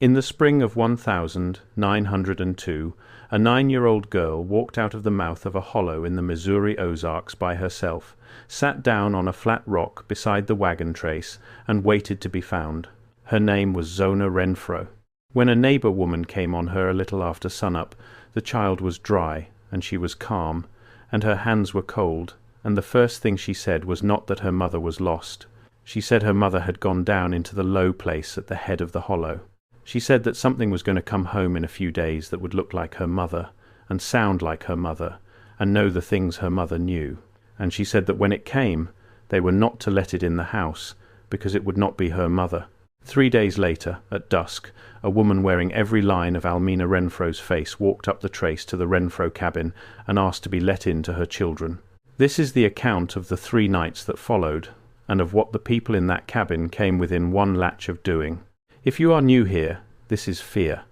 In the spring of 1902, a 9-year-old girl walked out of the mouth of a hollow in the Missouri Ozarks by herself, sat down on a flat rock beside the wagon trace, and waited to be found. Her name was Zona Renfro. When a neighbor woman came on her a little after sunup, the child was dry, and she was calm, and her hands were cold, and the first thing she said was not that her mother was lost. She said her mother had gone down into the low place at the head of the hollow. She said that something was going to come home in a few days that would look like her mother, and sound like her mother, and know the things her mother knew. And she said that when it came, they were not to let it in the house, because it would not be her mother. 3 days later, at dusk, a woman wearing every line of Almina Renfro's face walked up the trace to the Renfro cabin and asked to be let in to her children. This is the account of the 3 nights that followed, and of what the people in that cabin came within one latch of doing. If you are new here, this is Fear,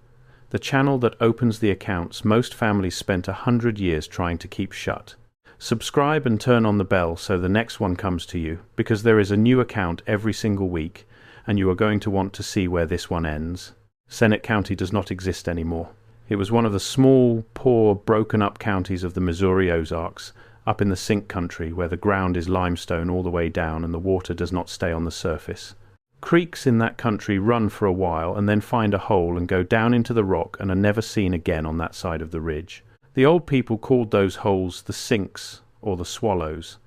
the channel that opens the accounts most families spent 100 years trying to keep shut. Subscribe and turn on the bell so the next one comes to you, because there is a new account every single week, and you are going to want to see where this one ends. Senate County does not exist anymore. It was one of the small, poor, broken-up counties of the Missouri Ozarks, up in the sink country where the ground is limestone all the way down and the water does not stay on the surface. Creeks in that country run for a while and then find a hole and go down into the rock and are never seen again on that side of the ridge. The old people called those holes the sinks or the swallows,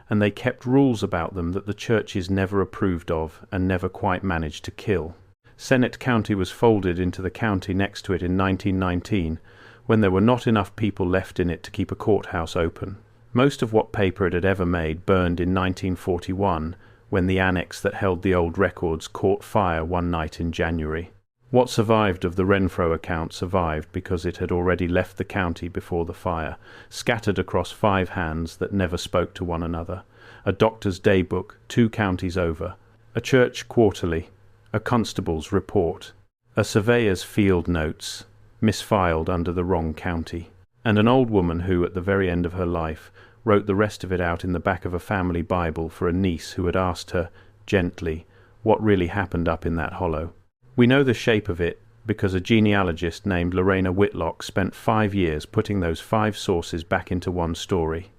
and they kept rules about them that the churches never approved of and never quite managed to kill. Senate County was folded into the county next to it in 1919, when there were not enough people left in it to keep a courthouse open. Most of what paper it had ever made burned in 1941, when the annex that held the old records caught fire one night in January. What survived of the Renfro account survived because it had already left the county before the fire, scattered across 5 hands that never spoke to one another, a doctor's daybook 2 counties over, a church quarterly, a constable's report, a surveyor's field notes, misfiled under the wrong county, and an old woman who, at the very end of her life, wrote the rest of it out in the back of a family Bible for a niece who had asked her, gently, what really happened up in that hollow. We know the shape of it because a genealogist named Lorena Whitlock spent 5 years putting those 5 sources back into one story.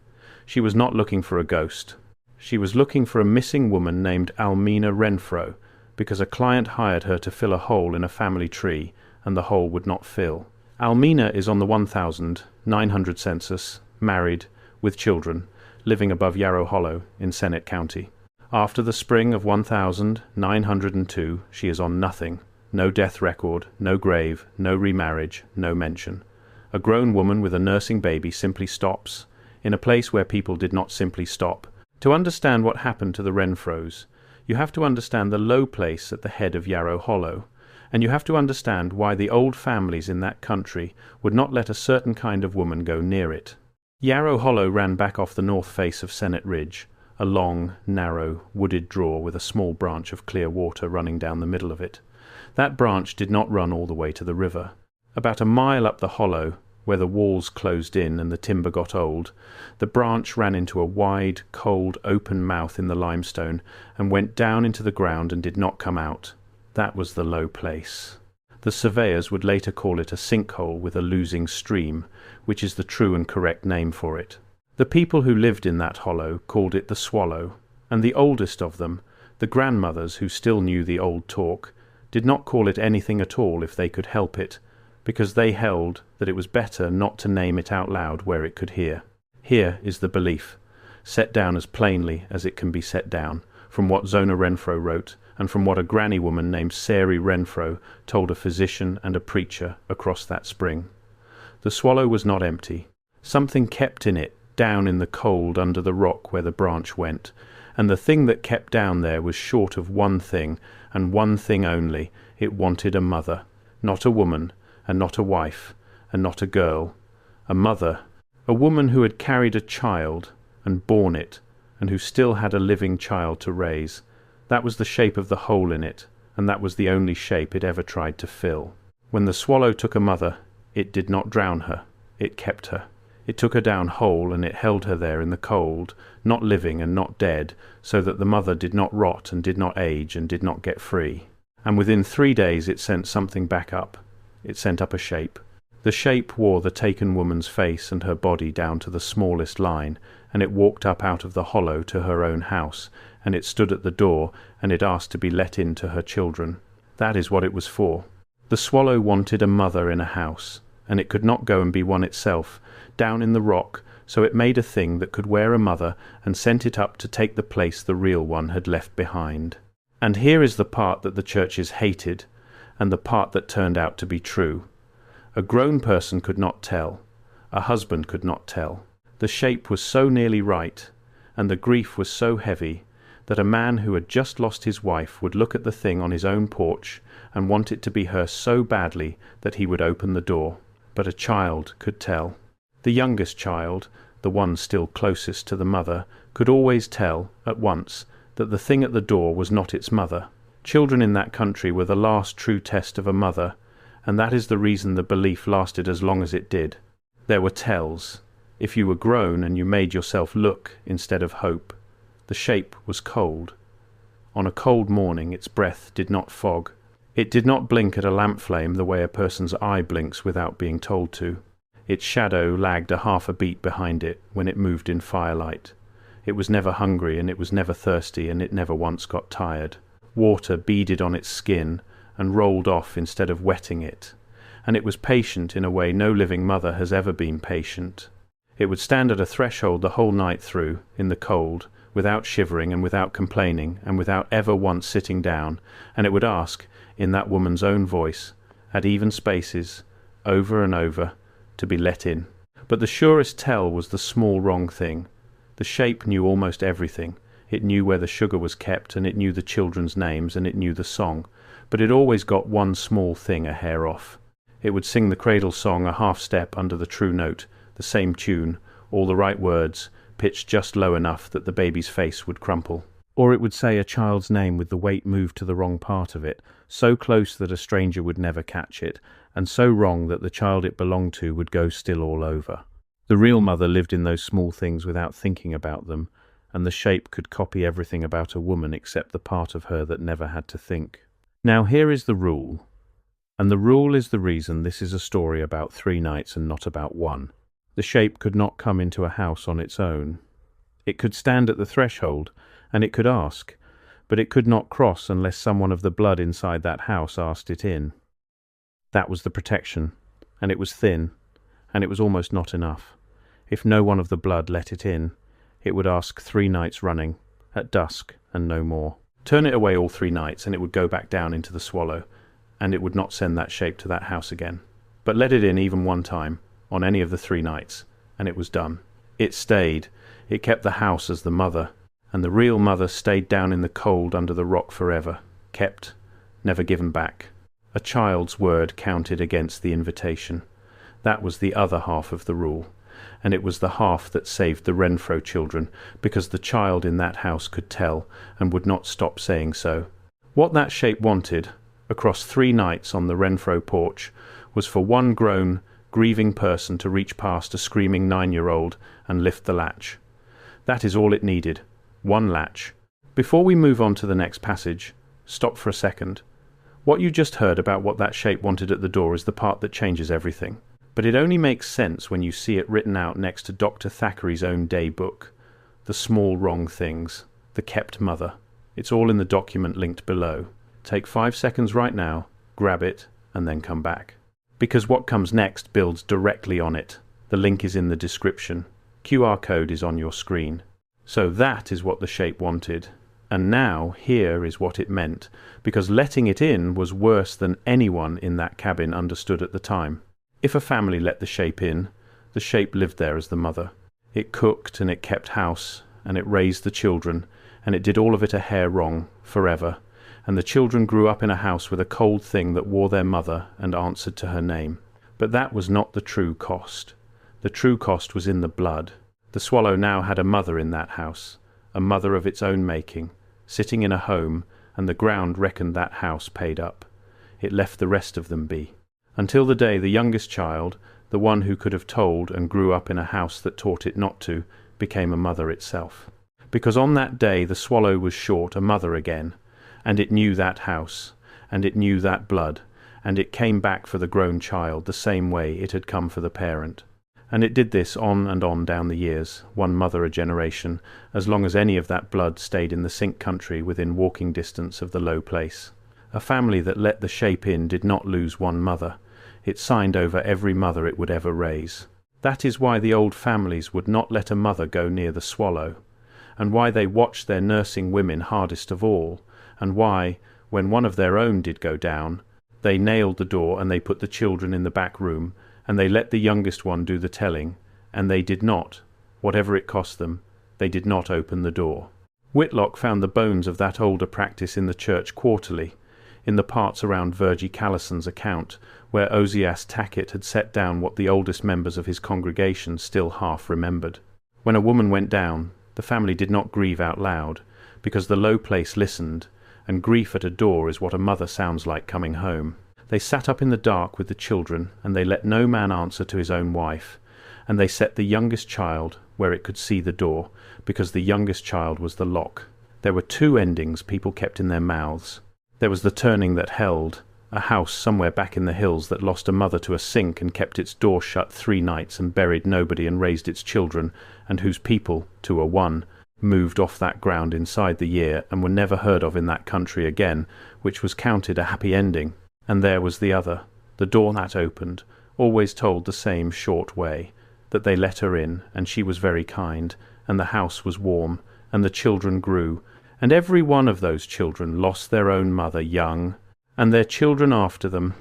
She was not looking for a ghost. She was looking for a missing woman named Almina Renfro, because a client hired her to fill a hole in a family tree, and the hole would not fill. Almina is on the 1900 census, married, with children, living above Yarrow Hollow in Senate County. After the spring of 1902, she is on nothing. No death record, no grave, no remarriage, no mention. A grown woman with a nursing baby simply stops, in a place where people did not simply stop. To understand what happened to the Renfros, you have to understand the low place at the head of Yarrow Hollow, and you have to understand why the old families in that country would not let a certain kind of woman go near it. Yarrow Hollow ran back off the north face of Senate Ridge, a long, narrow, wooded draw with a small branch of clear water running down the middle of it. That branch did not run all the way to the river. About a mile up the hollow, where the walls closed in and the timber got old, the branch ran into a wide, cold, open mouth in the limestone and went down into the ground and did not come out. That was the low place. The surveyors would later call it a sinkhole with a losing stream, which is the true and correct name for it. The people who lived in that hollow called it the Swallow, and the oldest of them, the grandmothers who still knew the old talk, did not call it anything at all if they could help it, because they held that it was better not to name it out loud where it could hear. Here is the belief, set down as plainly as it can be set down, from what Zona Renfro wrote, and from what a granny woman named Sarah Renfro told a physician and a preacher across that spring. The Swallow was not empty. Something kept in it, down in the cold under the rock where the branch went, and the thing that kept down there was short of one thing, and one thing only. It wanted a mother, not a woman, and not a wife, and not a girl. A mother, a woman who had carried a child and borne it, and who still had a living child to raise. That was the shape of the hole in it, and that was the only shape it ever tried to fill. When the Swallow took a mother, it did not drown her, it kept her. It took her down whole, and it held her there in the cold, not living and not dead, so that the mother did not rot and did not age and did not get free. and within 3 days it sent something back up. It sent up a shape. The shape wore the taken woman's face and her body down to the smallest line, and it walked up out of the hollow to her own house, and it stood at the door, and it asked to be let in to her children. That is what it was for. The swallow wanted a mother in a house, and it could not go and be one itself, down in the rock, so it made a thing that could wear a mother and sent it up to take the place the real one had left behind. And here is the part that the churches hated, and the part that turned out to be true. A grown person could not tell. A husband could not tell. The shape was so nearly right, and the grief was so heavy, that a man who had just lost his wife would look at the thing on his own porch and want it to be her so badly that he would open the door. But a child could tell. The youngest child, the one still closest to the mother, could always tell, at once, that the thing at the door was not its mother. Children in that country were the last true test of a mother, and that is the reason the belief lasted as long as it did. There were tells. If you were grown and you made yourself look instead of hope. The shape was cold. On a cold morning its breath did not fog. It did not blink at a lamp flame the way a person's eye blinks without being told to. Its shadow lagged a half a beat behind it when it moved in firelight. It was never hungry, and it was never thirsty, and it never once got tired. Water beaded on its skin and rolled off instead of wetting it, and it was patient in a way no living mother has ever been patient. It would stand at a threshold the whole night through, in the cold, without shivering and without complaining and without ever once sitting down, and it would ask, in that woman's own voice, at even spaces, over and over, to be let in. But the surest tell was the small wrong thing. The shape knew almost everything. It knew where the sugar was kept, and it knew the children's names, and it knew the song. But it always got one small thing a hair off. It would sing the cradle song a half step under the true note, the same tune, all the right words, pitched just low enough that the baby's face would crumple. Or it would say a child's name with the weight moved to the wrong part of it, so close that a stranger would never catch it, and so wrong that the child it belonged to would go still all over. The real mother lived in those small things without thinking about them, and the shape could copy everything about a woman except the part of her that never had to think. Now here is the rule, and the rule is the reason this is a story about 3 nights and not about 1. The shape could not come into a house on its own. It could stand at the threshold, and it could ask, but it could not cross unless someone of the blood inside that house asked it in. That was the protection, and it was thin, and it was almost not enough. If no one of the blood let it in, it would ask 3 nights running, at dusk, and no more. Turn it away all 3 nights, and it would go back down into the swallow, and it would not send that shape to that house again. But let it in even 1 time, on any of the 3 nights, and it was done. It stayed. It kept the house as the mother, and the real mother stayed down in the cold under the rock forever, kept, never given back. A child's word counted against the invitation. That was the other half of the rule, and it was the half that saved the Renfro children, because the child in that house could tell, and would not stop saying so. What that shape wanted, across 3 nights on the Renfro porch, was for one grown, grieving person to reach past a screaming 9-year-old and lift the latch. That is all it needed. 1 latch. Before we move on to the next passage, stop for a second. What you just heard about what that shape wanted at the door is the part that changes everything. But it only makes sense when you see it written out next to Dr. Thackeray's own day book. The small wrong things. The kept mother. It's all in the document linked below. Take 5 seconds right now, grab it, and then come back. Because what comes next builds directly on it. The link is in the description. QR code is on your screen. So that is what the shape wanted. And now here is what it meant, because letting it in was worse than anyone in that cabin understood at the time. If a family let the shape in, the shape lived there as the mother. It cooked and it kept house, and it raised the children, and it did all of it a hair wrong, forever. And the children grew up in a house with a cold thing that wore their mother and answered to her name. But that was not the true cost. The true cost was in the blood. The swallow now had a mother in that house, a mother of its own making, sitting in a home, and the ground reckoned that house paid up. It left the rest of them be. Until the day the youngest child, the one who could have told and grew up in a house that taught it not to, became a mother itself. Because on that day the swallow was short a mother again, and it knew that house, and it knew that blood, and it came back for the grown child the same way it had come for the parent. And it did this on and on down the years, one mother a generation, as long as any of that blood stayed in the Sink country within walking distance of the low place. A family that let the shape in did not lose one mother. It signed over every mother it would ever raise. That is why the old families would not let a mother go near the swallow, and why they watched their nursing women hardest of all, and why, when one of their own did go down, they nailed the door and they put the children in the back room, and they let the youngest one do the telling, and they did not, whatever it cost them, they did not open the door. Whitlock found the bones of that older practice in the church quarterly, in the parts around Virgie Callison's account, where Ozias Tackett had set down what the oldest members of his congregation still half remembered. When a woman went down, the family did not grieve out loud, because the low place listened, and grief at a door is what a mother sounds like coming home. They sat up in the dark with the children, and they let no man answer to his own wife, and they set the youngest child where it could see the door, because the youngest child was the lock. There were two endings people kept in their mouths. There was the turning that held, a house somewhere back in the hills that lost a mother to a sink and kept its door shut 3 nights and buried nobody and raised its children, and whose people, to a one, moved off that ground inside the year and were never heard of in that country again, which was counted a happy ending. And there was the other, the door that opened, always told the same short way, that they let her in, and she was very kind, and the house was warm, and the children grew, and every one of those children lost their own mother young, and their children after them,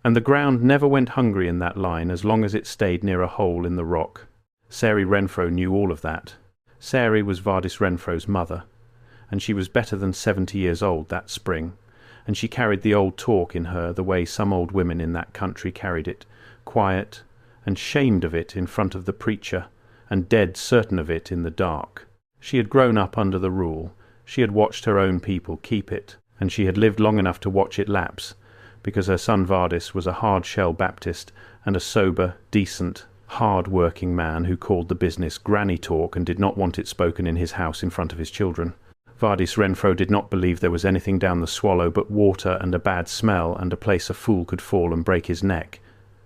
and the ground never went hungry in that line as long as it stayed near a hole in the rock. Sari Renfro knew all of that. Sari was Vardis Renfro's mother, and she was better than 70 years old that spring, and she carried the old talk in her the way some old women in that country carried it, quiet and shamed of it in front of the preacher, and dead certain of it in the dark. She had grown up under the rule, she had watched her own people keep it, and she had lived long enough to watch it lapse, because her son Vardis was a hard-shell Baptist and a sober, decent, hard-working man who called the business granny talk and did not want it spoken in his house in front of his children. Vardis Renfro did not believe there was anything down the Swallow but water and a bad smell and a place a fool could fall and break his neck,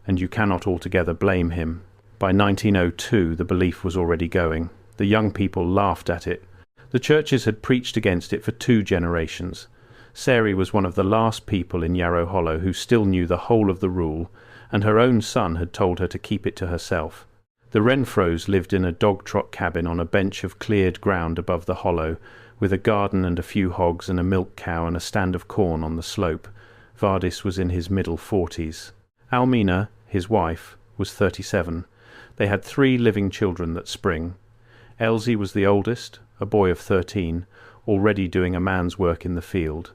and you cannot altogether blame him. By 1902 the belief was already going. The young people laughed at it. The churches had preached against it for 2 generations. Sari was one of the last people in Yarrow Hollow who still knew the whole of the rule, and her own son had told her to keep it to herself. The Renfros lived in a dog-trot cabin on a bench of cleared ground above the hollow, with a garden and a few hogs and a milk cow and a stand of corn on the slope. Vardis was in his middle 40s. Almina, his wife, was 37. They had 3 living children that spring. Elsie was the oldest, a boy of 13, already doing a man's work in the field.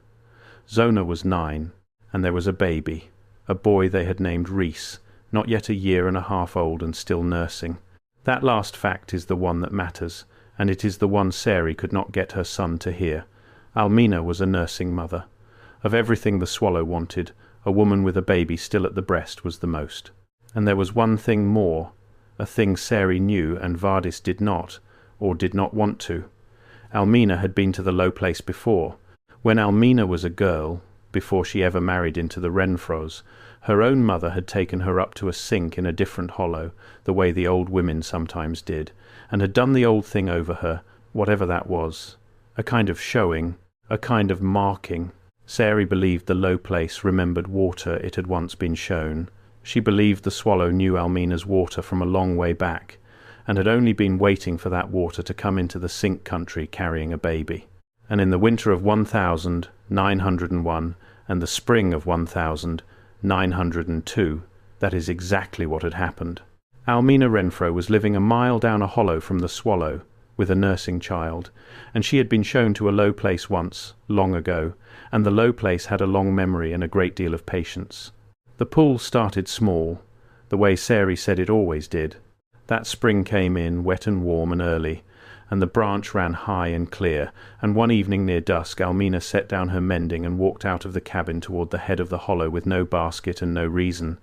Zona was 9, and there was a baby, a boy they had named Reese, not yet a year and a half old and still nursing. That last fact is the one that matters, and it is the one Sari could not get her son to hear. Almina was a nursing mother. Of everything the Swallow wanted, a woman with a baby still at the breast was the most. And there was one thing more, a thing Sari knew and Vardis did not, or did not want to. Almina had been to the low place before. When Almina was a girl, before she ever married into the Renfros, her own mother had taken her up to a sink in a different hollow, the way the old women sometimes did, and had done the old thing over her, whatever that was. A kind of showing, a kind of marking. Sari believed the low place remembered water it had once been shown. She believed the Swallow knew Almina's water from a long way back, and had only been waiting for that water to come into the Sink country carrying a baby. And in the winter of 1901 and the spring of 1902, that is exactly what had happened. Almina Renfro was living a mile down a hollow from the Swallow, with a nursing child, and she had been shown to a low place once, long ago, and the low place had a long memory and a great deal of patience. The pool started small, the way Sari said it always did. That spring came in, wet and warm and early, and the branch ran high and clear, and one evening near dusk Almina set down her mending and walked out of the cabin toward the head of the hollow with no basket and no reason,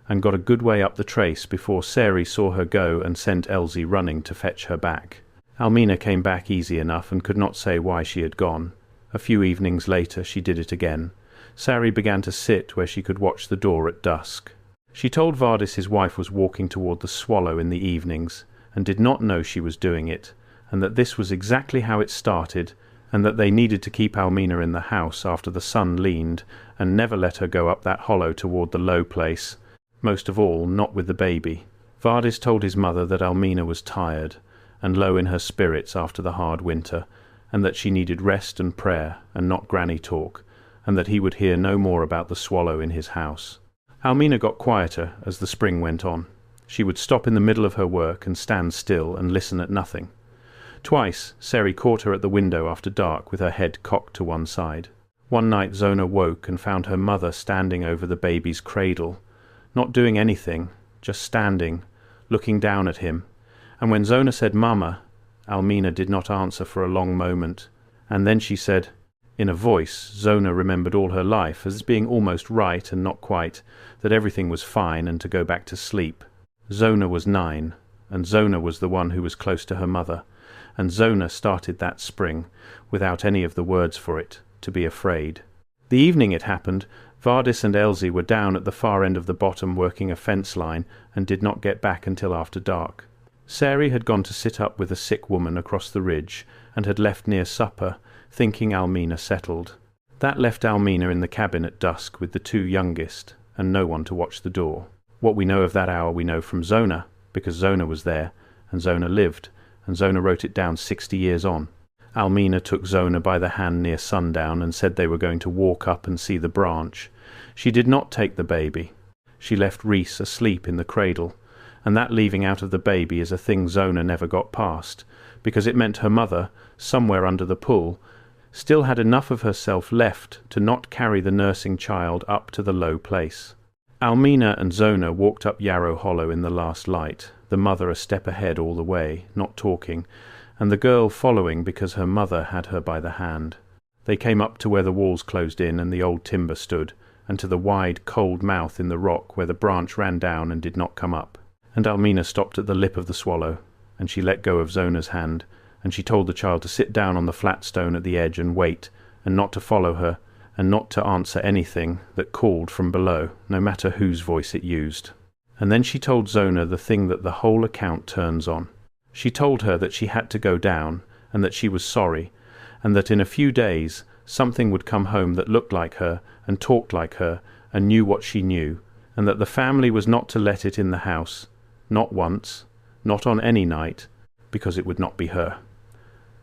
and got a good way up the trace before Sari saw her go and sent Elsie running to fetch her back. Almina came back easy enough and could not say why she had gone. A few evenings later she did it again. Sari began to sit where she could watch the door at dusk. She told Vardis his wife was walking toward the Swallow in the evenings, and did not know she was doing it, and that this was exactly how it started, and that they needed to keep Almina in the house after the sun leaned, and never let her go up that hollow toward the low place, most of all not with the baby. Vardis told his mother that Almina was tired and low in her spirits after the hard winter, and that she needed rest and prayer and not granny talk, and that he would hear no more about the Swallow in his house. Almina got quieter as the spring went on. She would stop in the middle of her work and stand still and listen at nothing. Twice Sari caught her at the window after dark with her head cocked to one side. One night Zona woke and found her mother standing over the baby's cradle, not doing anything, just standing, looking down at him, and when Zona said "Mama," Almina did not answer for a long moment, and then she said, in a voice Zona remembered all her life as being almost right and not quite, that everything was fine and to go back to sleep. Zona was 9, and Zona was the one who was close to her mother, and Zona started that spring, without any of the words for it, to be afraid. The evening it happened, Vardis and Elsie were down at the far end of the bottom working a fence line, and did not get back until after dark. Sari had gone to sit up with a sick woman across the ridge, and had left near supper, thinking Almina settled. That left Almina in the cabin at dusk with the 2 youngest, and no one to watch the door. What we know of that hour we know from Zona, because Zona was there, and Zona lived, and Zona wrote it down 60 years on. Almina took Zona by the hand near sundown and said they were going to walk up and see the branch. She did not take the baby. She left Reese asleep in the cradle, and that leaving out of the baby is a thing Zona never got past, because it meant her mother, somewhere under the pool, still had enough of herself left to not carry the nursing child up to the low place. Almina and Zona walked up Yarrow Hollow in the last light, the mother a step ahead all the way, not talking, and the girl following because her mother had her by the hand. They came up to where the walls closed in and the old timber stood, and to the wide, cold mouth in the rock where the branch ran down and did not come up. And Almina stopped at the lip of the Swallow, and she let go of Zona's hand, and she told the child to sit down on the flat stone at the edge and wait, and not to follow her, and not to answer anything that called from below, no matter whose voice it used. And then she told Zona the thing that the whole account turns on. She told her that she had to go down, and that she was sorry, and that in a few days something would come home that looked like her, and talked like her, and knew what she knew, and that the family was not to let it in the house, not once, not on any night, because it would not be her.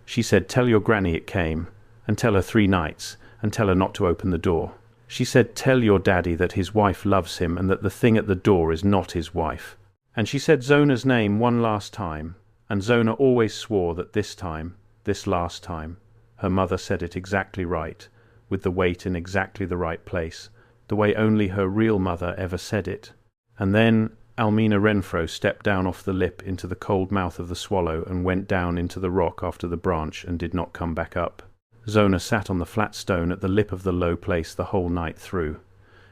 She said, "Tell your granny it came, and tell her 3 nights, and tell her not to open the door." She said, "Tell your daddy that his wife loves him, and that the thing at the door is not his wife." And she said Zona's name one last time, and Zona always swore that this time, this last time, her mother said it exactly right, with the weight in exactly the right place, the way only her real mother ever said it. And then Almina Renfro stepped down off the lip into the cold mouth of the Swallow and went down into the rock after the branch and did not come back up. Zona sat on the flat stone at the lip of the low place the whole night through.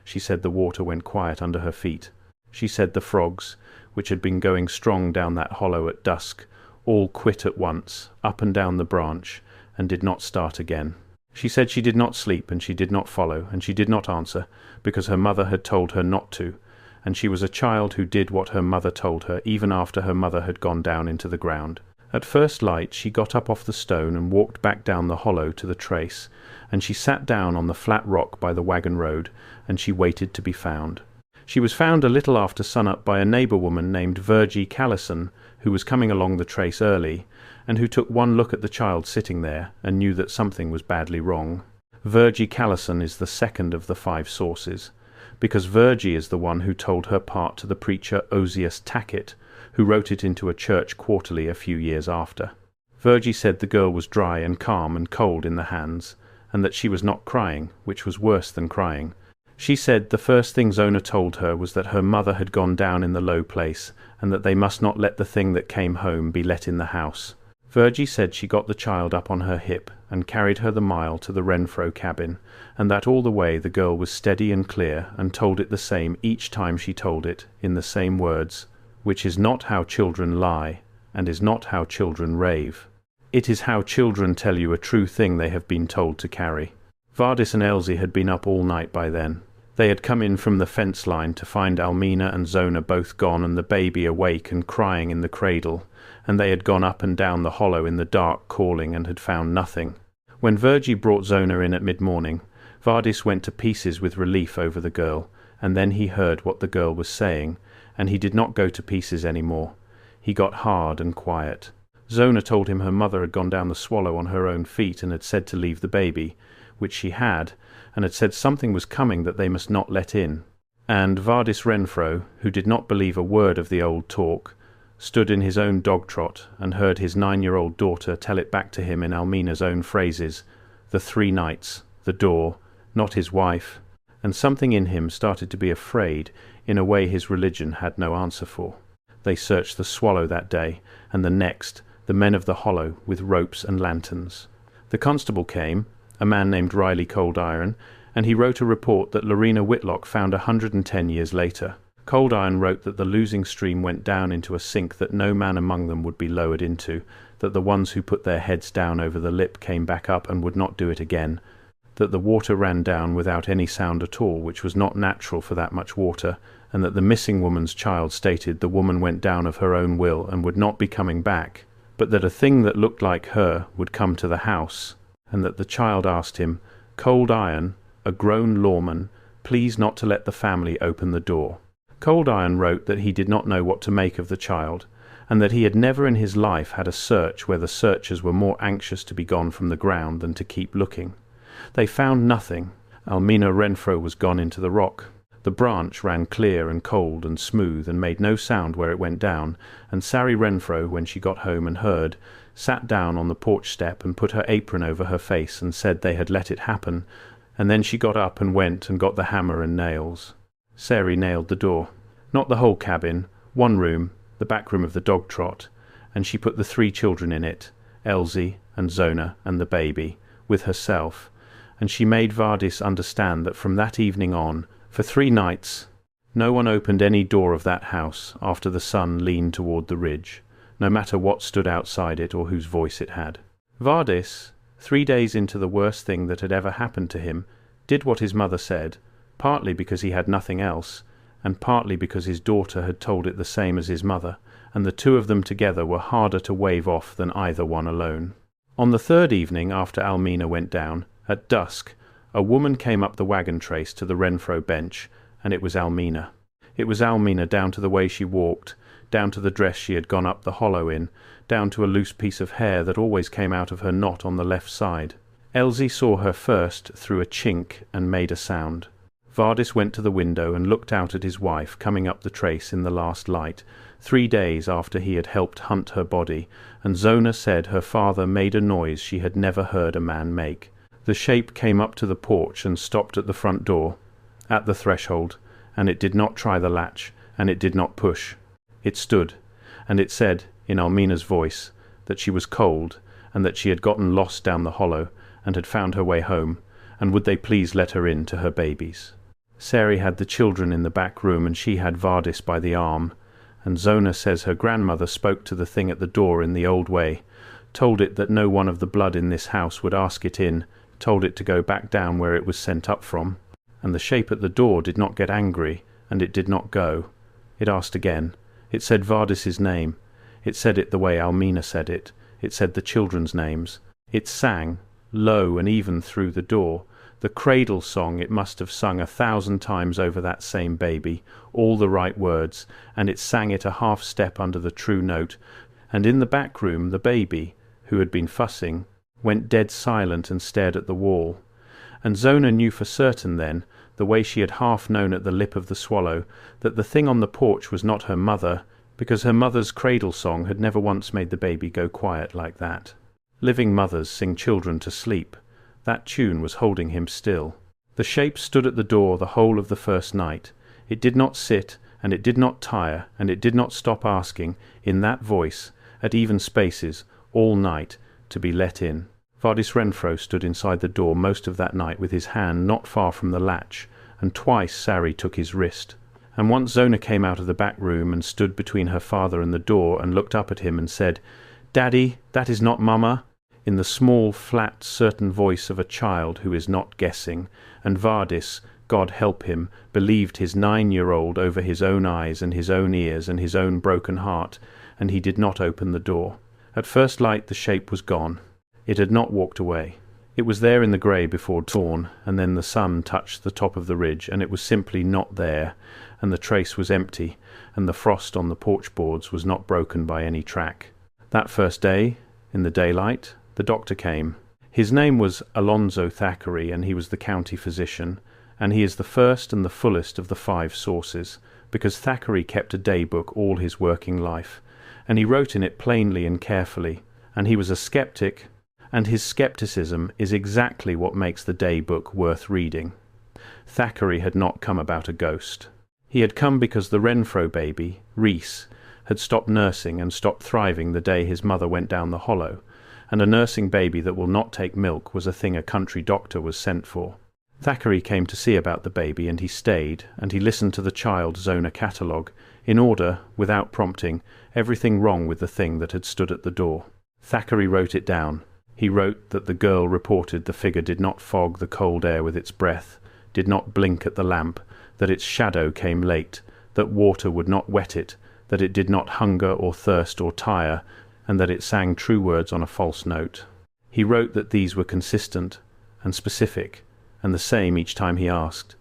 She said the water went quiet under her feet. She said the frogs, which had been going strong down that hollow at dusk, all quit at once, up and down the branch, and did not start again. She said she did not sleep, and she did not follow, and she did not answer, because her mother had told her not to, and she was a child who did what her mother told her, even after her mother had gone down into the ground. At first light she got up off the stone and walked back down the hollow to the trace, and she sat down on the flat rock by the wagon road, and she waited to be found. She was found a little after sun-up by a neighbour woman named Virgie Callison, who was coming along the trace early, and who took one look at the child sitting there and knew that something was badly wrong. Virgie Callison is the second of the 5 sources, because Virgie is the one who told her part to the preacher Ozias Tackett, who wrote it into a church quarterly a few years after. Virgie said the girl was dry and calm and cold in the hands, and that she was not crying, which was worse than crying. She said the first thing Zona told her was that her mother had gone down in the low place, and that they must not let the thing that came home be let in the house. Virgie said she got the child up on her hip and carried her the mile to the Renfro cabin, and that all the way the girl was steady and clear and told it the same each time she told it, in the same words, which is not how children lie, and is not how children rave. It is how children tell you a true thing they have been told to carry. Vardis and Elsie had been up all night by then. They had come in from the fence line to find Almina and Zona both gone and the baby awake and crying in the cradle, and they had gone up and down the hollow in the dark calling and had found nothing. When Virgie brought Zona in at mid-morning, Vardis went to pieces with relief over the girl, and then he heard what the girl was saying, and he did not go to pieces any more. He got hard and quiet. Zona told him her mother had gone down the Swallow on her own feet and had said to leave the baby, which she had, and had said something was coming that they must not let in. And Vardis Renfrew, who did not believe a word of the old talk, stood in his own dog-trot and heard his 9-year-old daughter tell it back to him in Almina's own phrases, the 3 nights, the door, not his wife, and something in him started to be afraid in a way his religion had no answer for. They searched the Swallow that day, and the next, the men of the Hollow, with ropes and lanterns. The constable came, a man named Riley Cold Iron, and he wrote a report that Lorena Whitlock found 110 years later. Cold Iron wrote that the losing stream went down into a sink that no man among them would be lowered into, that the ones who put their heads down over the lip came back up and would not do it again, that the water ran down without any sound at all, which was not natural for that much water, and that the missing woman's child stated the woman went down of her own will and would not be coming back, but that a thing that looked like her would come to the house, and that the child asked him, Cold Iron, a grown lawman, please not to let the family open the door. Cold Iron wrote that he did not know what to make of the child, and that he had never in his life had a search where the searchers were more anxious to be gone from the ground than to keep looking. They found nothing. Almina Renfrew was gone into the rock. The branch ran clear and cold and smooth and made no sound where it went down, and Sari Renfrew, when she got home and heard, sat down on the porch step and put her apron over her face and said they had let it happen, and then she got up and went and got the hammer and nails. Sari nailed the door. Not the whole cabin, one room, the back room of the dog-trot, and she put the 3 children in it, Elsie and Zona and the baby, with herself, and she made Vardis understand that from that evening on, for 3 nights, no one opened any door of that house after the sun leaned toward the ridge, no matter what stood outside it or whose voice it had. Vardis, 3 days into the worst thing that had ever happened to him, did what his mother said, partly because he had nothing else, and partly because his daughter had told it the same as his mother, and the 2 of them together were harder to wave off than either one alone. On the 3rd evening after Almina went down, at dusk, a woman came up the wagon trace to the Renfrew bench, and it was Almina. It was Almina down to the way she walked, down to the dress she had gone up the hollow in, down to a loose piece of hair that always came out of her knot on the left side. Elsie saw her first through a chink and made a sound. Vardis went to the window and looked out at his wife coming up the trace in the last light, 3 days after he had helped hunt her body, and Zona said her father made a noise she had never heard a man make. The shape came up to the porch and stopped at the front door, at the threshold, and it did not try the latch, and it did not push. It stood, and it said, in Almina's voice, that she was cold, and that she had gotten lost down the hollow, and had found her way home, and would they please let her in to her babies. Sari had the children in the back room, and she had Vardis by the arm, and Zona says her grandmother spoke to the thing at the door in the old way, told it that no one of the blood in this house would ask it in, told it to go back down where it was sent up from, and the shape at the door did not get angry, and it did not go. It asked again. It said Vardis's name. It said it the way Almina said it. It said the children's names. It sang, low and even through the door, the cradle song it must have sung 1,000 times over that same baby, all the right words, and it sang it a half step under the true note, and in the back room the baby, who had been fussing, went dead silent and stared at the wall. And Zona knew for certain then, the way she had half known at the lip of the Swallow, that the thing on the porch was not her mother, because her mother's cradle song had never once made the baby go quiet like that. Living mothers sing children to sleep. That tune was holding him still. The shape stood at the door the whole of the first night. It did not sit, and it did not tire, and it did not stop asking, in that voice, at even spaces, all night, to be let in. Vardis Renfrew stood inside the door most of that night with his hand not far from the latch, and twice Sari took his wrist. And once Zona came out of the back room and stood between her father and the door and looked up at him and said, "Daddy, that is not Mama." in the small, flat, certain voice of a child who is not guessing, and Vardis, God help him, believed his 9-year-old over his own eyes and his own ears and his own broken heart, and he did not open the door. At first light the shape was gone. It had not walked away. It was there in the grey before dawn, and then the sun touched the top of the ridge, and it was simply not there, and the trace was empty, and the frost on the porch boards was not broken by any track. That first day, in the daylight, the doctor came. His name was Alonzo Thackeray, and he was the county physician, and he is the first and the fullest of the 5 sources, because Thackeray kept a day book all his working life, and he wrote in it plainly and carefully, and he was a skeptic, and his skepticism is exactly what makes the day book worth reading. Thackeray had not come about a ghost. He had come because the Renfrew baby, Reese, had stopped nursing and stopped thriving the day his mother went down the hollow, and a nursing baby that will not take milk was a thing a country doctor was sent for. Thackeray came to see about the baby, and he stayed, and he listened to the child Zona catalogue, in order, without prompting, everything wrong with the thing that had stood at the door. Thackeray wrote it down. He wrote that the girl reported the figure did not fog the cold air with its breath, did not blink at the lamp, that its shadow came late, that water would not wet it, that it did not hunger or thirst or tire, and that it sang true words on a false note. He wrote that these were consistent and specific, and the same each time he asked,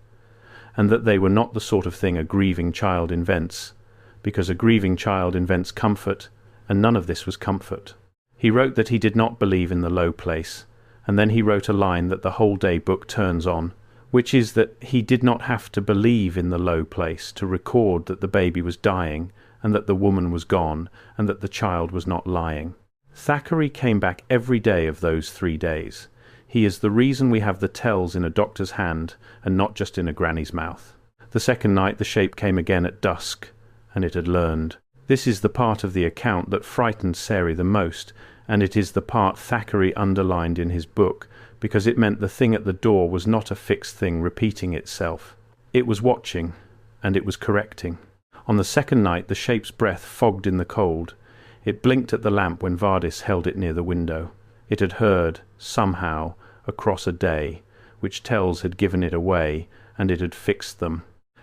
and that they were not the sort of thing a grieving child invents, because a grieving child invents comfort, and none of this was comfort. He wrote that he did not believe in the low place, and then he wrote a line that the whole day book turns on, which is that he did not have to believe in the low place to record that the baby was dying, and that the woman was gone, and that the child was not lying. Thackeray came back every day of those 3 days. He is the reason we have the tells in a doctor's hand, and not just in a granny's mouth. The second night the shape came again at dusk, and it had learned. This is the part of the account that frightened Sarah the most, and it is the part Thackeray underlined in his book, because it meant the thing at the door was not a fixed thing repeating itself. It was watching, and it was correcting. On the second night the shape's breath fogged in the cold. It blinked at the lamp when Vardis held it near the window. It had heard, somehow, across a day, which tells had given it away, and it had fixed them.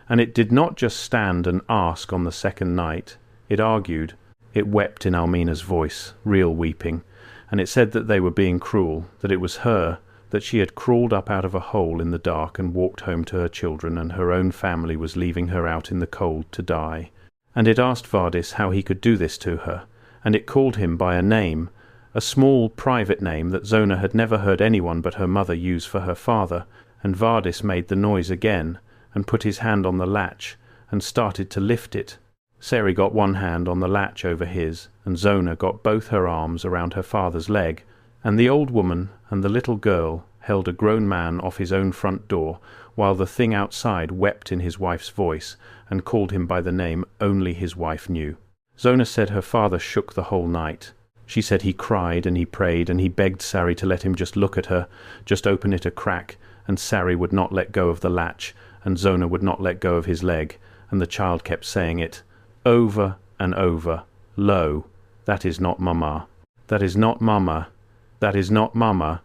And it did not just stand and ask on the second night. It argued. It wept in Almina's voice, real weeping, and it said that they were being cruel, that it was her, that she had crawled up out of a hole in the dark and walked home to her children, and her own family was leaving her out in the cold to die. And it asked Vardis how he could do this to her, and it called him by a name, a small private name that Zona had never heard anyone but her mother use for her father, and Vardis made the noise again, and put his hand on the latch, and started to lift it. Sarah got one hand on the latch over his, and Zona got both her arms around her father's leg, and the old woman and the little girl held a grown man off his own front door, while the thing outside wept in his wife's voice, and called him by the name only his wife knew. Zona said her father shook the whole night. She said he cried and he prayed, and he begged Sari to let him just look at her, just open it a crack, and Sari would not let go of the latch, and Zona would not let go of his leg, and the child kept saying it, over and over, "Lo, that is not Mama, that is not Mama, that is not Mama,"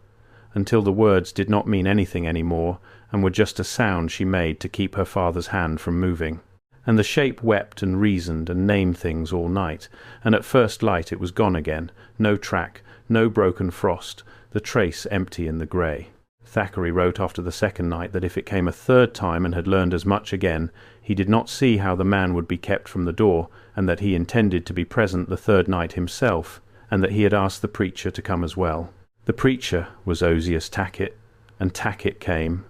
until the words did not mean anything any more, and were just a sound she made to keep her father's hand from moving. And the shape wept and reasoned and named things all night, and at first light it was gone again, no track, no broken frost, the trace empty in the grey. Thackeray wrote after the second night that if it came a third time and had learned as much again, he did not see how the man would be kept from the door, and that he intended to be present the third night himself, and that he had asked the preacher to come as well. The preacher was Osius Tackett, and Tackett came.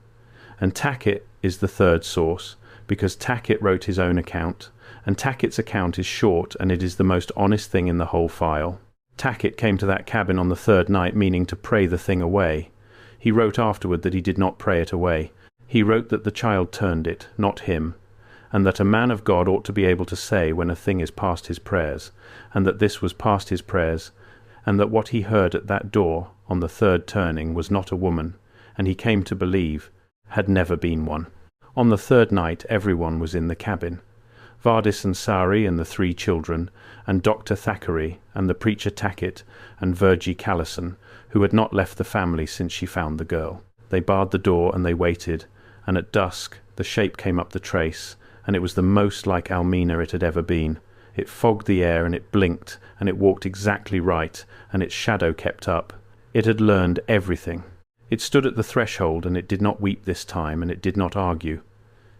And Tackett is the third source, because Tackett wrote his own account, and Tackett's account is short, and it is the most honest thing in the whole file. Tackett came to that cabin on the third night meaning to pray the thing away. He wrote afterward that he did not pray it away. He wrote that the child turned it, not him, and that a man of God ought to be able to say when a thing is past his prayers, and that this was past his prayers, and that what he heard at that door on the third turning was not a woman, and he came to believe, had never been one. On the third night everyone was in the cabin. Vardis and Sari and the 3 children, and Dr. Thackeray and the preacher Tackett and Virgie Callison, who had not left the family since she found the girl. They barred the door and they waited, and at dusk the shape came up the trace, and it was the most like Almina it had ever been. It fogged the air, and it blinked, and it walked exactly right, and its shadow kept up. It had learned everything. It stood at the threshold, and it did not weep this time, and it did not argue.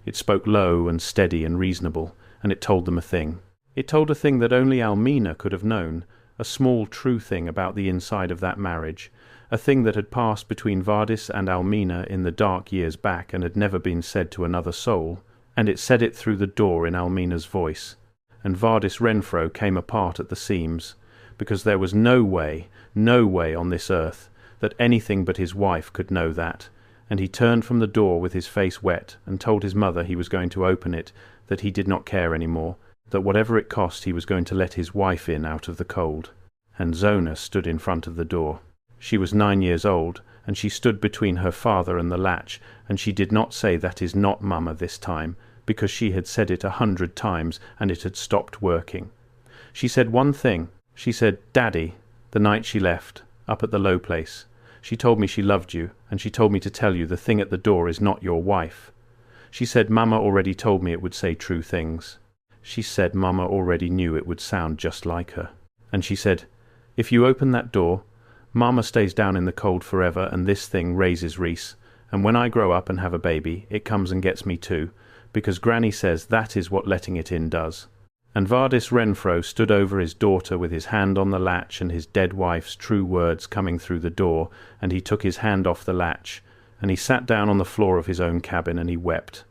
It spoke low and steady and reasonable, and it told them a thing. It told a thing that only Almina could have known, a small true thing about the inside of that marriage, a thing that had passed between Vardis and Almina in the dark years back and had never been said to another soul, and it said it through the door in Almina's voice. And Vardis Renfro came apart at the seams, because there was no way on this earth that anything but his wife could know that, and he turned from the door with his face wet and told his mother he was going to open it, that he did not care any more, that whatever it cost he was going to let his wife in out of the cold. And Zona stood in front of the door. She was 9 years old, and she stood between her father and the latch, and she did not say "that is not Mama" this time, because she had said it 100 times and it had stopped working. She said one thing. She said, "Daddy," the night she left, up at the low place. She told me she loved you, and she told me to tell you the thing at the door is not your wife. She said Mama already told me it would say true things. She said Mama already knew it would sound just like her. And she said, "If you open that door, Mama stays down in the cold forever, and this thing raises Reese, and when I grow up and have a baby, it comes and gets me too, because Granny says that is what letting it in does." And Vardis Renfro stood over his daughter with his hand on the latch and his dead wife's true words coming through the door, and he took his hand off the latch, and he sat down on the floor of his own cabin, and he wept,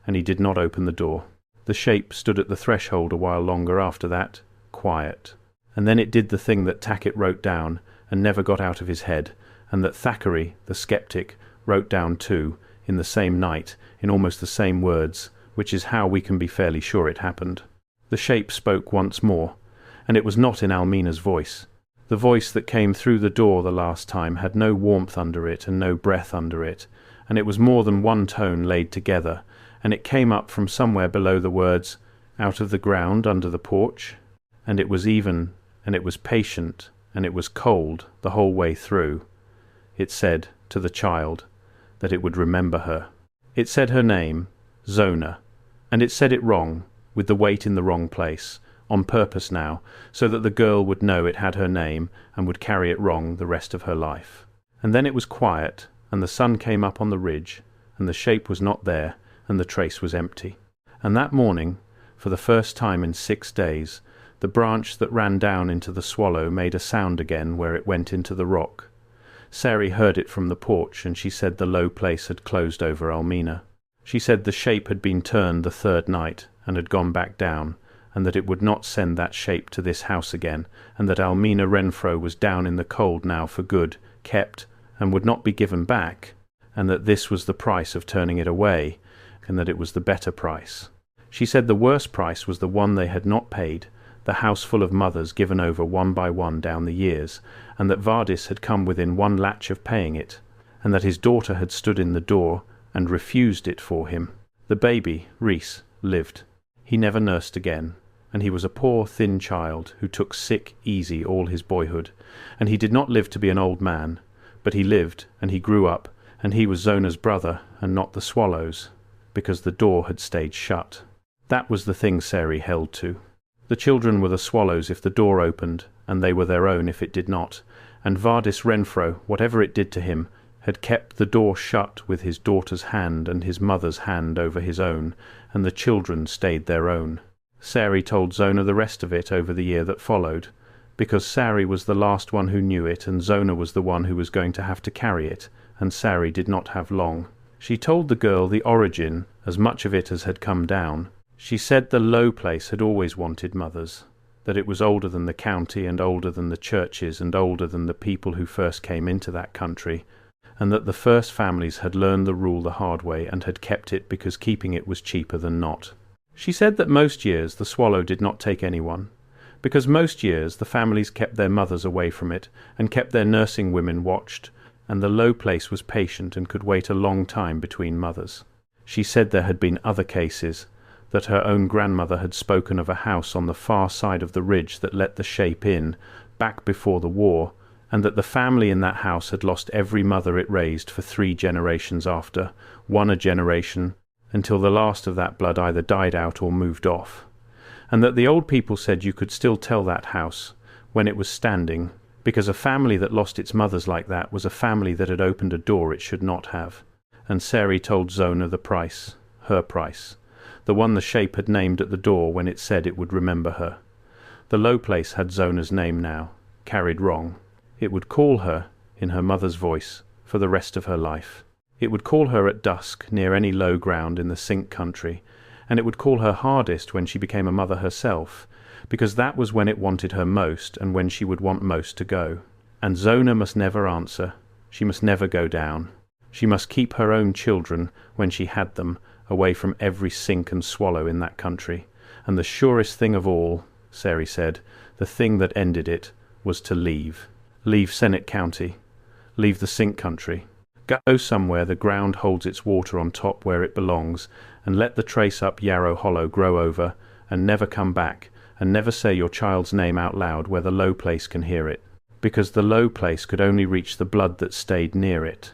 and he did not open the door. The shape stood at the threshold a while longer after that, quiet. And then it did the thing that Tackett wrote down and never got out of his head, and that Thackeray, the skeptic, wrote down too, in the same night, in almost the same words, which is how we can be fairly sure it happened. The shape spoke once more, and it was not in Almina's voice. The voice that came through the door the last time had no warmth under it and no breath under it, and it was more than one tone laid together, and it came up from somewhere below the words, "out of the ground under the porch," and it was even, and it was patient, and it was cold the whole way through. It said, to the child, that it would remember her. It said her name, Zona, and it said it wrong, with the weight in the wrong place, on purpose now, so that the girl would know it had her name and would carry it wrong the rest of her life. And then it was quiet, and the sun came up on the ridge, and the shape was not there, and the trace was empty. And that morning, for the first time in 6 days, the branch that ran down into the swallow made a sound again where it went into the rock. Sari heard it from the porch, and she said the low place had closed over Almina. She said the shape had been turned the 3rd night, and had gone back down, and that it would not send that shape to this house again, and that Almina Renfro was down in the cold now for good, kept, and would not be given back, and that this was the price of turning it away, and that it was the better price. She said the worst price was the one they had not paid, the house full of mothers given over one by one down the years, and that Vardis had come within one latch of paying it, and that his daughter had stood in the door and refused it for him. The baby, Reese, lived. He never nursed again, and he was a poor thin child who took sick easy all his boyhood, and he did not live to be an old man, but he lived, and he grew up, and he was Zona's brother, and not the swallow's, because the door had stayed shut. That was the thing Sari held to. The children were the swallows if the door opened, and they were their own if it did not, and Vardis Renfro, whatever it did to him, had kept the door shut with his daughter's hand and his mother's hand over his own, and the children stayed their own. Sari told Zona the rest of it over the year that followed, because Sari was the last one who knew it, and Zona was the one who was going to have to carry it, and Sari did not have long. She told the girl the origin, as much of it as had come down. She said the low place had always wanted mothers, that it was older than the county and older than the churches and older than the people who first came into that country, and that the first families had learned the rule the hard way and had kept it because keeping it was cheaper than not. She said that most years the swallow did not take anyone, because most years the families kept their mothers away from it and kept their nursing women watched, and the low place was patient and could wait a long time between mothers. She said there had been other cases, that her own grandmother had spoken of a house on the far side of the ridge that let the shape in, back before the war, and that the family in that house had lost every mother it raised for 3 generations after, one a generation, until the last of that blood either died out or moved off, and that the old people said you could still tell that house, when it was standing, because a family that lost its mothers like that was a family that had opened a door it should not have. And Sarai told Zonah the price, her price, the one the shape had named at the door when it said it would remember her. The low place had Zonah's name now, carried wrong. It would call her, in her mother's voice, for the rest of her life. It would call her at dusk near any low ground in the Sink country, and it would call her hardest when she became a mother herself, because that was when it wanted her most and when she would want most to go. And Zonah must never answer. She must never go down. She must keep her own children, when she had them, away from every sink and swallow in that country. And the surest thing of all, Sarai said, the thing that ended it, was to leave. Leave Senate County. Leave the Sink country. Go somewhere the ground holds its water on top where it belongs, and let the trace up Yarrow Hollow grow over, and never come back, and never say your child's name out loud where the low place can hear it, because the low place could only reach the blood that stayed near it.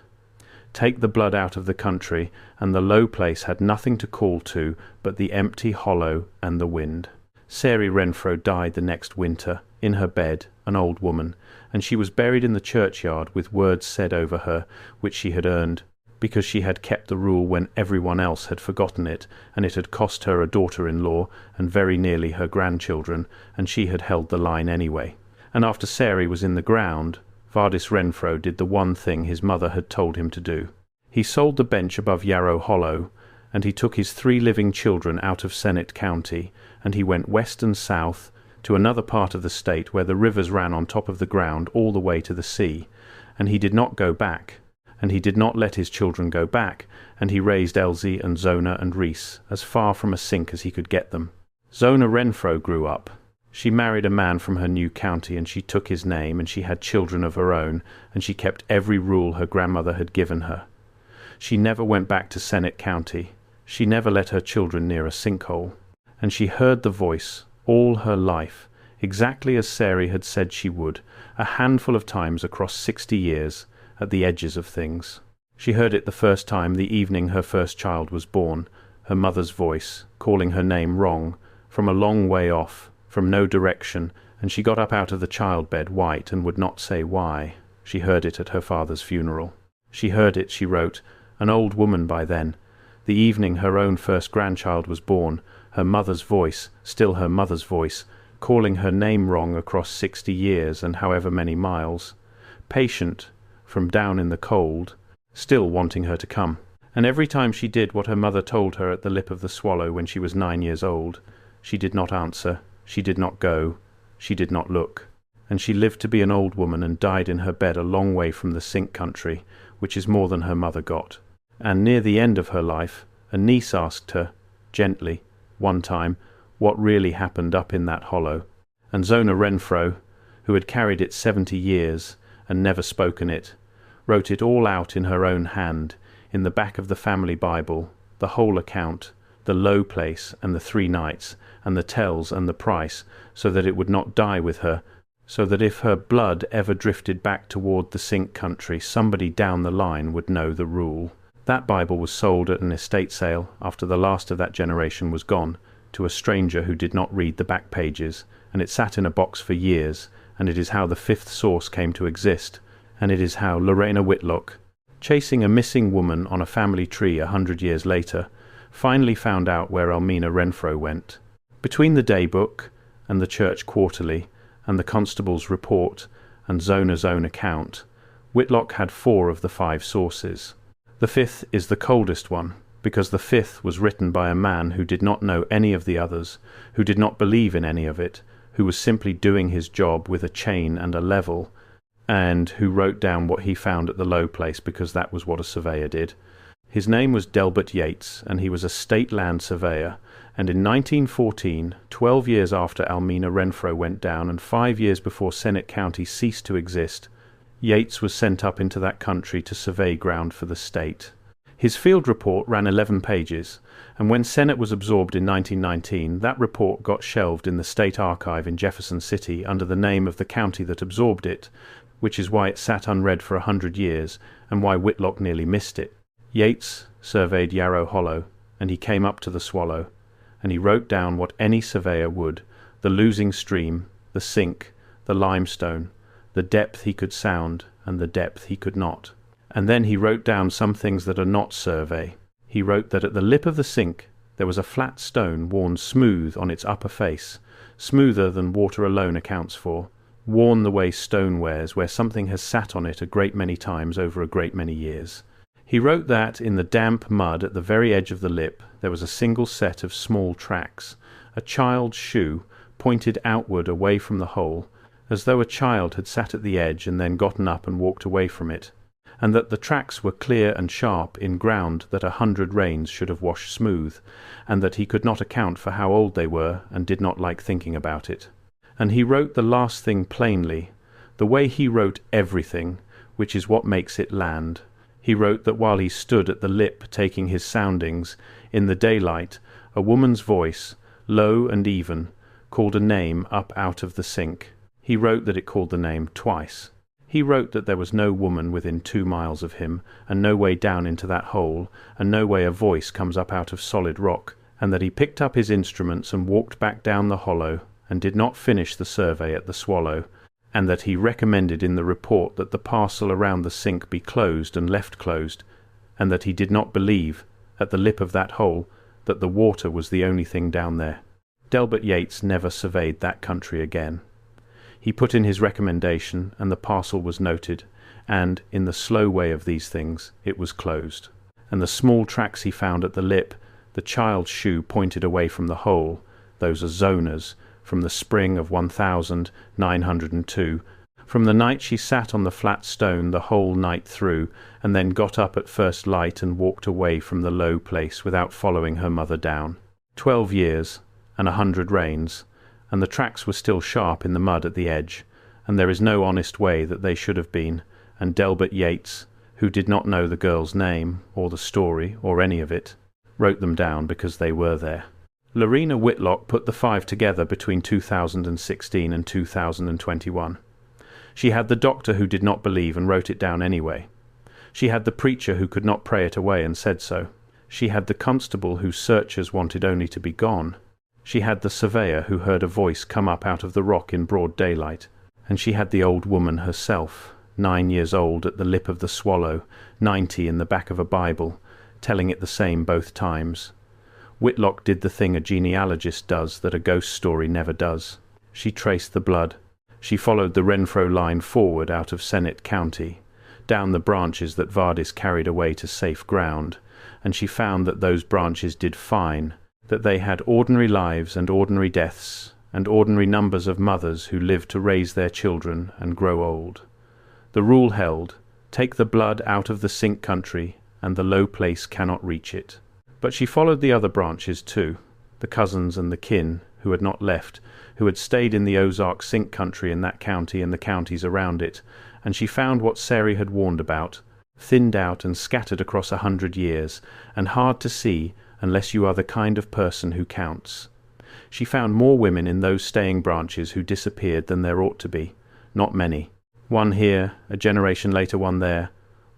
Take the blood out of the country, and the low place had nothing to call to but the empty hollow and the wind. Sarai Renfrew died the next winter, in her bed, an old woman, and she was buried in the churchyard with words said over her which she had earned, because she had kept the rule when everyone else had forgotten it, and it had cost her a daughter-in-law and very nearly her grandchildren, and she had held the line anyway. And after Sarai was in the ground, Vardis Renfrew did the one thing his mother had told him to do. He sold the bench above Yarrow Hollow, and he took his 3 living children out of Senate County, and he went west and south to another part of the state where the rivers ran on top of the ground all the way to the sea, and he did not go back, and he did not let his children go back, and he raised Elsie and Zonah and Reese as far from a sink as he could get them. Zonah Renfrew grew up. She married a man from her new county, and she took his name, and she had children of her own, and she kept every rule her grandmother had given her. She never went back to Senate County. She never let her children near a sinkhole. And she heard the voice all her life, exactly as Sarai had said she would, a handful of times across 60 years, at the edges of things. She heard it the first time the evening her first child was born, her mother's voice, calling her name wrong, from a long way off, from no direction, and she got up out of the childbed white and would not say why. She heard it at her father's funeral. She heard it, she wrote, an old woman by then, the evening her own first grandchild was born, her mother's voice, still her mother's voice, calling her name wrong across 60 years and however many miles, patient, from down in the cold, still wanting her to come. And every time she did what her mother told her at the lip of the swallow when she was 9 years old, she did not answer, she did not go, she did not look. And she lived to be an old woman and died in her bed a long way from the Sink country, which is more than her mother got. And near the end of her life, a niece asked her, gently, one time, what really happened up in that hollow. And Zonah Renfrew, who had carried it 70 years and never spoken it, wrote it all out in her own hand, in the back of the family Bible, the whole account, the low place and the 3 nights, and the tells and the price, so that it would not die with her, so that if her blood ever drifted back toward the Sink country, somebody down the line would know the rule. That Bible was sold at an estate sale after the last of that generation was gone, to a stranger who did not read the back pages, and it sat in a box for years, and it is how the 5th source came to exist, and it is how Lorena Whitlock, chasing a missing woman on a family tree 100 years later, finally found out where Almina Renfrew went. Between the Daybook and the Church Quarterly and the Constable's report and Zonah's own account, Whitlock had 4 of the 5 sources. The 5th is the coldest one, because the 5th was written by a man who did not know any of the others, who did not believe in any of it, who was simply doing his job with a chain and a level, and who wrote down what he found at the low place because that was what a surveyor did. His name was Delbert Yates, and he was a state land surveyor, and in 1914, 12 years after Almina Renfrew went down and 5 years before Senate County ceased to exist, Yates was sent up into that country to survey ground for the state. His field report ran 11 pages, and when Senate was absorbed in 1919, that report got shelved in the State Archive in Jefferson City under the name of the county that absorbed it, which is why it sat unread for 100 years, and why Whitlock nearly missed it. Yates surveyed Yarrow Hollow, and he came up to the Swallow, and he wrote down what any surveyor would: the losing stream, the sink, the limestone, the depth he could sound, and the depth he could not. And then he wrote down some things that are not survey. He wrote that at the lip of the sink there was a flat stone worn smooth on its upper face, smoother than water alone accounts for, worn the way stone wears where something has sat on it a great many times over a great many years. He wrote that in the damp mud at the very edge of the lip there was a single set of small tracks, a child's shoe pointed outward away from the hole, as though a child had sat at the edge and then gotten up and walked away from it, and that the tracks were clear and sharp in ground that 100 rains should have washed smooth, and that he could not account for how old they were and did not like thinking about it. And he wrote the last thing plainly, the way he wrote everything, which is what makes it land. He wrote that while he stood at the lip taking his soundings, in the daylight, a woman's voice, low and even, called a name up out of the sink. He wrote that it called the name twice. He wrote that there was no woman within 2 miles of him, and no way down into that hole, and no way a voice comes up out of solid rock, and that he picked up his instruments and walked back down the hollow, and did not finish the survey at the Swallow, and that he recommended in the report that the parcel around the sink be closed and left closed, and that he did not believe, at the lip of that hole, that the water was the only thing down there. Delbert Yates never surveyed that country again. He put in his recommendation, and the parcel was noted, and, in the slow way of these things, it was closed. And the small tracks he found at the lip, the child's shoe pointed away from the hole, those are zonas, from the spring of 1902, from the night she sat on the flat stone the whole night through, and then got up at first light and walked away from the low place without following her mother down. 12 years, and 100 rains, and the tracks were still sharp in the mud at the edge, and there is no honest way that they should have been, and Delbert Yates, who did not know the girl's name, or the story, or any of it, wrote them down because they were there. Lorena Whitlock put the 5 together between 2016 and 2021. She had the doctor who did not believe and wrote it down anyway. She had the preacher who could not pray it away and said so. She had the constable whose searchers wanted only to be gone. She had the surveyor who heard a voice come up out of the rock in broad daylight, and she had the old woman herself, 9 years old at the lip of the Swallow, 90 in the back of a Bible, telling it the same both times. Whitlock did the thing a genealogist does that a ghost story never does. She traced the blood. She followed the Renfrew line forward out of Senate County, down the branches that Vardis carried away to safe ground, and she found that those branches did fine, that they had ordinary lives and ordinary deaths, and ordinary numbers of mothers who lived to raise their children and grow old. The rule held, take the blood out of the sink country, and the low place cannot reach it. But she followed the other branches too, the cousins and the kin who had not left, who had stayed in the Ozarks sink country in that county and the counties around it, and she found what Sari had warned about, thinned out and scattered across 100 years, and hard to see unless you are the kind of person who counts. She found more women in those staying branches who disappeared than there ought to be. Not many. One here, a generation later one there.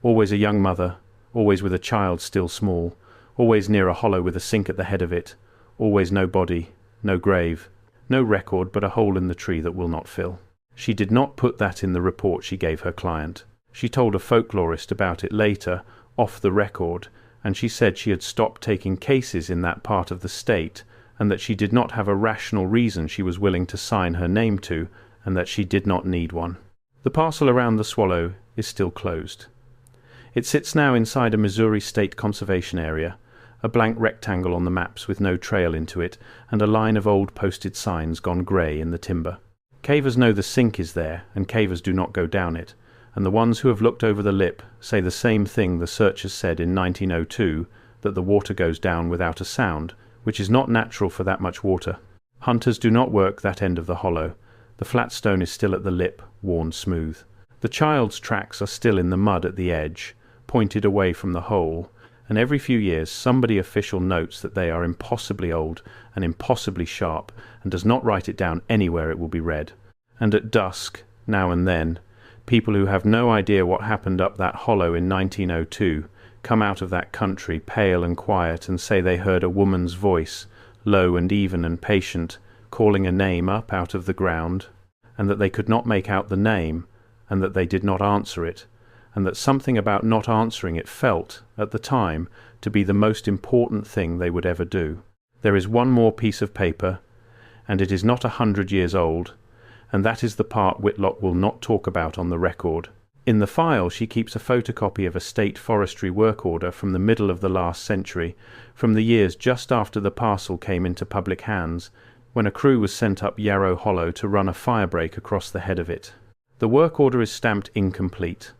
Always a young mother, always with a child still small, always near a hollow with a sink at the head of it, always no body, no grave, no record but a hole in the tree that will not fill. She did not put that in the report she gave her client. She told a folklorist about it later, off the record, and she said she had stopped taking cases in that part of the state, and that she did not have a rational reason she was willing to sign her name to, and that she did not need one. The parcel around the Swallow is still closed. It sits now inside a Missouri State Conservation Area, a blank rectangle on the maps with no trail into it, and a line of old posted signs gone grey in the timber. Cavers know the sink is there, and cavers do not go down it, and the ones who have looked over the lip say the same thing the searchers said in 1902, that the water goes down without a sound, which is not natural for that much water. Hunters do not work that end of the hollow. The flat stone is still at the lip, worn smooth. The child's tracks are still in the mud at the edge, pointed away from the hole, and every few years somebody official notes that they are impossibly old and impossibly sharp, and does not write it down anywhere it will be read. And at dusk, now and then, people who have no idea what happened up that hollow in 1902 come out of that country pale and quiet and say they heard a woman's voice, low and even and patient, calling a name up out of the ground, and that they could not make out the name, and that they did not answer it, and that something about not answering it felt, at the time, to be the most important thing they would ever do. There is one more piece of paper, and it is not 100 years old, and that is the part Whitlock will not talk about on the record. In the file she keeps a photocopy of a state forestry work order from the middle of the last century, from the years just after the parcel came into public hands, when a crew was sent up Yarrow Hollow to run a firebreak across the head of it. The work order is stamped incomplete.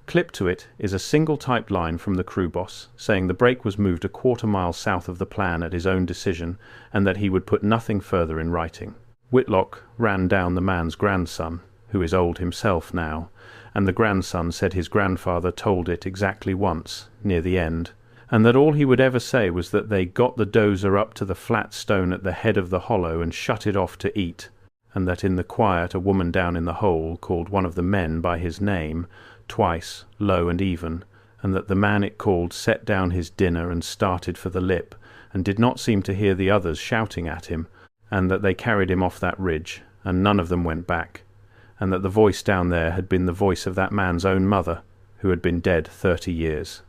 Clipped to it is a single typed line from the crew boss, saying the break was moved a quarter-mile south of the plan at his own decision, and that he would put nothing further in writing. Whitlock ran down the man's grandson, who is old himself now, and the grandson said his grandfather told it exactly once, near the end, and that all he would ever say was that they got the dozer up to the flat stone at the head of the hollow and shut it off to eat, and that in the quiet a woman down in the hole called one of the men by his name, twice, low and even, and that the man it called set down his dinner and started for the lip, and did not seem to hear the others shouting at him, and that they carried him off that ridge, and none of them went back, and that the voice down there had been the voice of that man's own mother, who had been dead 30 years.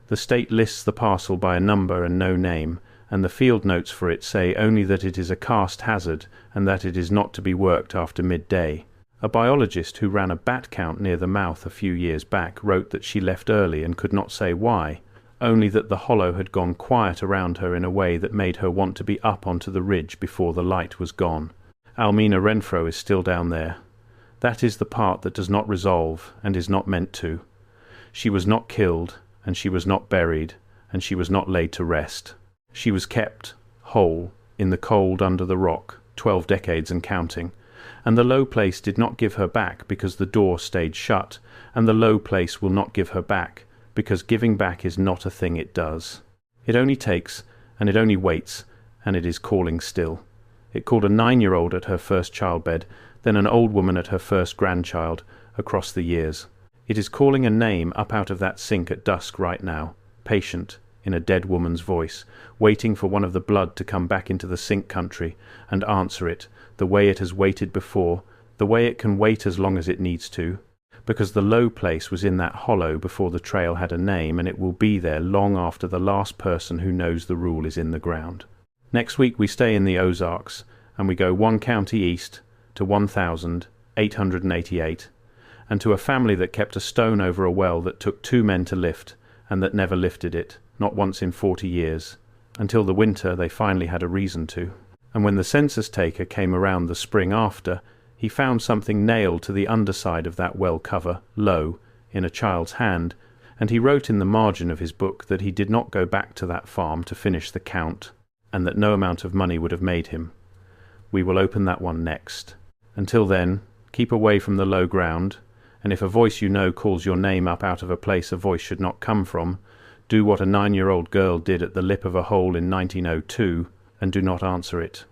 The state lists the parcel by a number and no name, and the field notes for it say only that it is a cast hazard and that it is not to be worked after midday. A biologist who ran a bat count near the mouth a few years back wrote that she left early and could not say why, only that the hollow had gone quiet around her in a way that made her want to be up onto the ridge before the light was gone. Almina Renfro is still down there. That is the part that does not resolve and is not meant to. She was not killed, and she was not buried, and she was not laid to rest. She was kept, whole, in the cold under the rock, 12 decades and counting, and the low place did not give her back because the door stayed shut, and the low place will not give her back, because giving back is not a thing it does. It only takes, and it only waits, and it is calling still. It called a 9-year-old at her first childbed, then an old woman at her first grandchild, across the years. It is calling a name up out of that sink at dusk right now, patient, in a dead woman's voice, waiting for one of the blood to come back into the sink country and answer it, the way it has waited before, the way it can wait as long as it needs to, because the low place was in that hollow before the trail had a name, and it will be there long after the last person who knows the rule is in the ground. Next week we stay in the Ozarks, and we go 1 county east to 1,888, and to a family that kept a stone over a well that took 2 men to lift, and that never lifted it, not once in 40 years. Until the winter they finally had a reason to. And when the census taker came around the spring after, he found something nailed to the underside of that well cover, low, in a child's hand, and he wrote in the margin of his book that he did not go back to that farm to finish the count, and that no amount of money would have made him. We will open that one next. Until then, keep away from the low ground, and if a voice you know calls your name up out of a place a voice should not come from, do what a 9-year-old girl did at the lip of a hole in 1902, and do not answer it.